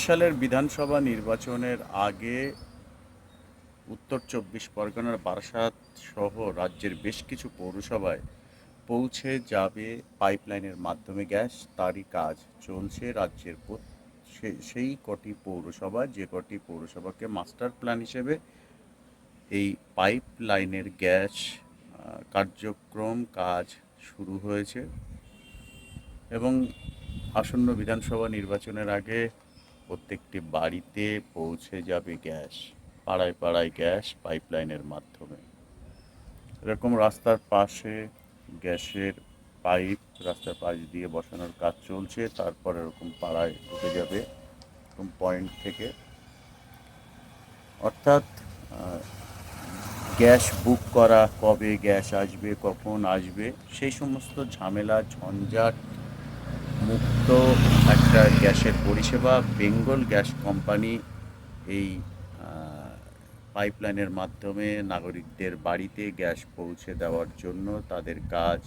সালের বিধানসভা নির্বাচনের আগে উত্তর চব্বিশ পরগনার বারাসাত সহ রাজ্যের বেশ কিছু পৌরসভায় পৌঁছে যাবে পাইপলাইনের মাধ্যমে গ্যাস। তারই কাজ চলছে রাজ্যের সেই কটি পৌরসভা, যে কটি পৌরসভাকে মাস্টার প্ল্যান হিসেবে এই পাইপলাইনের গ্যাস কার্যক্রম কাজ শুরু হয়েছে। এবং আসন্ন বিধানসভা নির্বাচনের আগে প্রত্যেকটি বাড়িতে পৌঁছে যাবে গ্যাস, পাড়ায় পাড়ায় গ্যাস পাইপলাইনের মাধ্যমে। এরকম রাস্তার পাশে গ্যাসের পাইপ রাস্তার পাশ দিয়ে বসানোর কাজ চলছে, তারপর এরকম পাড়ায় ঢুকে যাবে এরকম পয়েন্ট থেকে। অর্থাৎ গ্যাস বুক করা, কবে গ্যাস আসবে, কখন আসবে, সেই সমস্ত ঝামেলা ঝঞ্ঝাট মুক্ত একটা গ্যাসের পরিষেবা বেঙ্গল গ্যাস কোম্পানি এই পাইপলাইনের মাধ্যমে নাগরিকদের বাড়িতে গ্যাস পৌঁছে দেওয়ার জন্য তাদের কাজ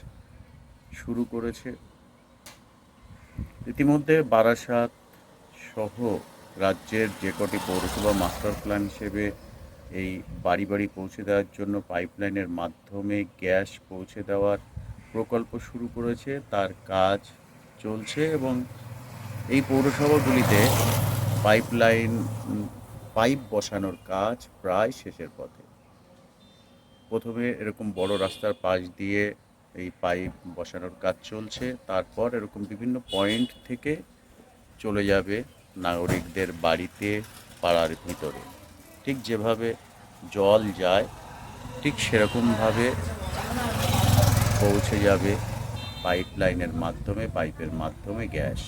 শুরু করেছে। ইতিমধ্যে বারাসাত সহ রাজ্যের যে কটি পৌরসভা মাস্টার প্ল্যান হিসেবে এই বাড়ি বাড়ি পৌঁছে দেওয়ার জন্য পাইপলাইনের মাধ্যমে গ্যাস পৌঁছে দেওয়ার প্রকল্প শুরু করেছে, তার কাজ চলছে। এবং এই পৌরসভাগুলিতে পাইপ বসানোর কাজ প্রায় শেষের পথে। প্রথমে এরকম বড় রাস্তার পাশ দিয়ে এই পাইপ বসানোর কাজ চলছে, তারপর এরকম বিভিন্ন পয়েন্ট থেকে চলে যাবে নাগরিকদের বাড়িতে, পাড়ার ভিতরে। ঠিক যেভাবে জল যায় ঠিক সেরকমভাবে পৌঁছে যাবে পাইপের মাধ্যমে গ্যাস।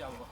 যাবো